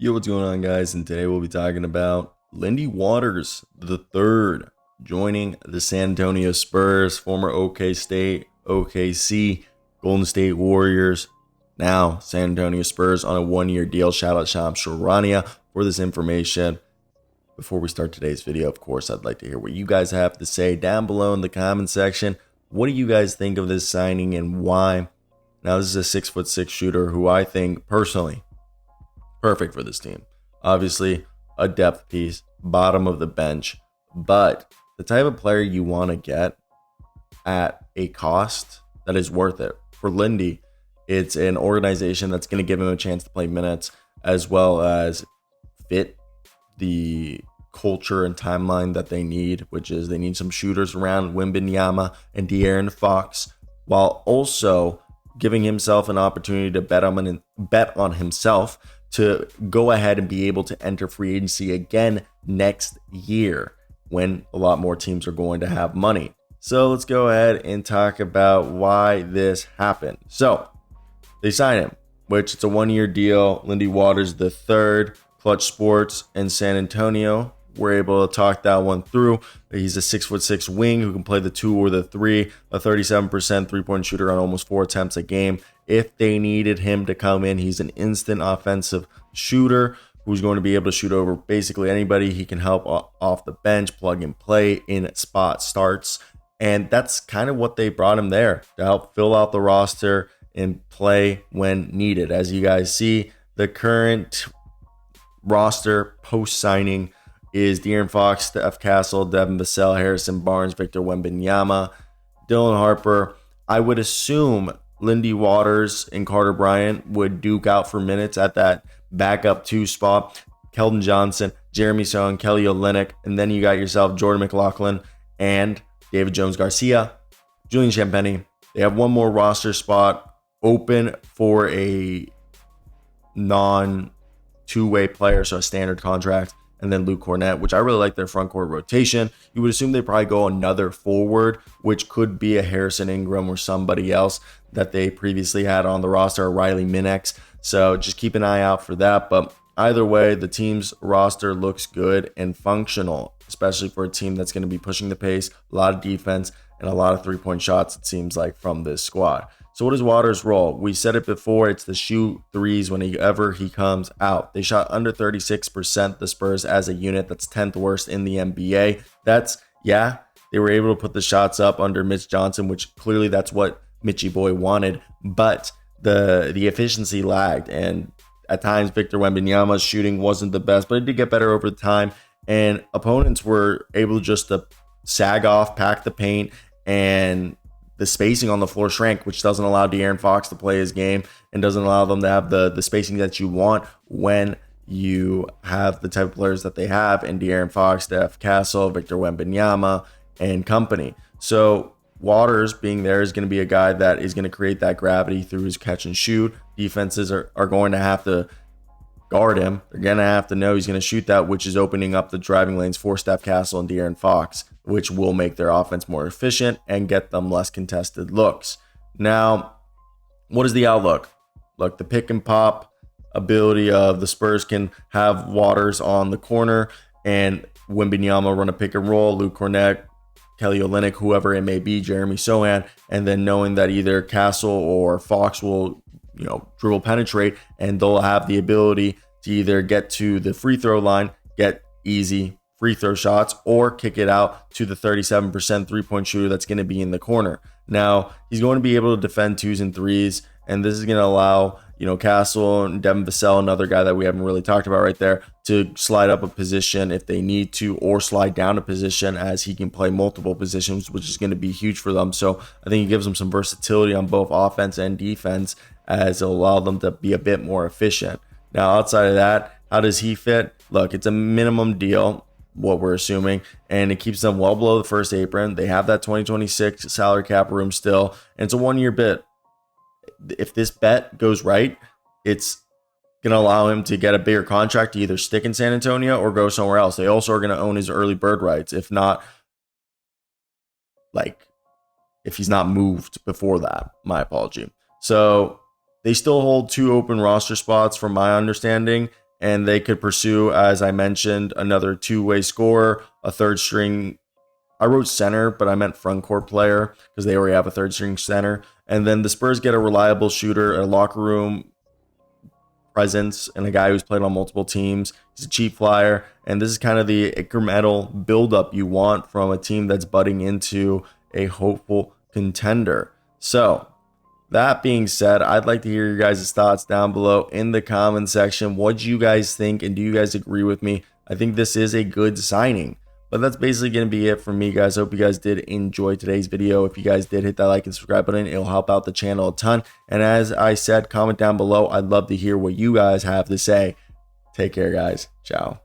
Yo, what's going on, guys? And today we'll be talking about Lindy Waters the third joining the San Antonio Spurs, former OK State, OKC, Golden State Warriors, now San Antonio Spurs on a one-year deal. Shout out Shams Charania for this information. Before we start today's video, of course, I'd like to hear what you guys have to say down below in the comment section. What do you guys think of this signing and why? Now, this is a 6'6" shooter who I think personally perfect for this team. Obviously, a depth piece, bottom of the bench, but the type of player you want to get at a cost that is worth it. For Lindy, it's an organization that's going to give him a chance to play minutes as well as fit the culture and timeline that they need, which is they need some shooters around Wembanyama and De'Aaron Fox, while also giving himself an opportunity to bet on himself to go ahead and be able to enter free agency again next year when a lot more teams are going to have money. So let's go ahead and talk about why this happened. So they sign him, which it's a one-year deal. Lindy Waters the third, Clutch Sports and San Antonio were able to talk that one through. He's a 6'6" wing who can play the 2 or the 3, a 37% three-point shooter on almost 4 attempts a game. If they needed him to come in, he's an instant offensive shooter who's going to be able to shoot over basically anybody. He can help off the bench, plug and play in spot starts. And that's kind of what they brought him there, to help fill out the roster and play when needed. As you guys see, the current roster post-signing is De'Aaron Fox, Steph Castle, Devin Vassell, Harrison Barnes, Victor Wembanyama, Dylan Harper. I would assume Lindy Waters and Carter Bryant would duke out for minutes at that backup 2 spot. Keldon Johnson, Jeremy Sohan, Kelly Olynyk, and then you got yourself Jordan McLaughlin and David Jones-Garcia, Julian Champagnie. They have one more roster spot open for a non-two-way player, so a standard contract. And then Luke Cornett, which I really like their front court rotation. You would assume they probably go another forward, which could be a Harrison Ingram or somebody else that they previously had on the roster, or Riley Minix. So just keep an eye out for that. But either way, the team's roster looks good and functional, especially for a team that's going to be pushing the pace, a lot of defense, and a lot of three-point shots, it seems like, from this squad. So what is Waters' role? We said it before, it's to shoot threes whenever he comes out. They shot under 36%, the Spurs, as a unit. That's 10th worst in the NBA. They were able to put the shots up under Mitch Johnson, which clearly that's what Mitchie Boy wanted, but the efficiency lagged. And at times, Victor Wembanyama's shooting wasn't the best, but it did get better over time. And opponents were able just to sag off, pack the paint, and the spacing on the floor shrank, which doesn't allow De'Aaron Fox to play his game and doesn't allow them to have the spacing that you want when you have the type of players that they have in De'Aaron Fox, Steph Castle, Victor Wembanyama, and company. So Waters being there is going to be a guy that is going to create that gravity through his catch and shoot. Defenses are going to have to guard him. They're going to have to know he's going to shoot that, which is opening up the driving lanes for Steph Castle and De'Aaron Fox, which will make their offense more efficient and get them less contested looks. Now, what is the outlook? Look, the pick and pop ability of the Spurs can have Waters on the corner and Wembanyama run a pick and roll, Luke Cornett, Kelly Olynyk, whoever it may be, Jeremy Sohan, and then knowing that either Castle or Fox will dribble penetrate, and they'll have the ability to either get to the free throw line, get easy free throw shots, or kick it out to the 37% three-point shooter that's going to be in the corner. Now, he's going to be able to defend 2s and 3s, and this is going to allow, Castle and Devin Vassell, another guy that we haven't really talked about right there, to slide up a position if they need to, or slide down a position, as he can play multiple positions, which is going to be huge for them. So I think it gives them some versatility on both offense and defense, as it'll allow them to be a bit more efficient. Now, outside of that, how does he fit? Look, it's a minimum deal, what we're assuming, and it keeps them well below the first apron. They have that 2026 salary cap room still, and it's a one-year bid. If this bet goes right, it's going to allow him to get a bigger contract to either stick in San Antonio or go somewhere else. They also are going to own his early bird rights, if he's not moved before that. My apology. So they still hold 2 open roster spots from my understanding, and they could pursue, as I mentioned, another two-way scorer, a third string. I wrote center, but I meant front court player because they already have a third string center. And then the Spurs get a reliable shooter, a locker room presence, and a guy who's played on multiple teams. He's a cheap flyer, and this is kind of the incremental buildup you want from a team that's budding into a hopeful contender. So that being said, I'd like to hear your guys' thoughts down below in the comment section. What do you guys think, and do you guys agree with me? I think this is a good signing. But that's basically going to be it for me, guys. Hope you guys did enjoy today's video. If you guys did, hit that like and subscribe button. It'll help out the channel a ton. And as I said, comment down below. I'd love to hear what you guys have to say. Take care, guys. Ciao.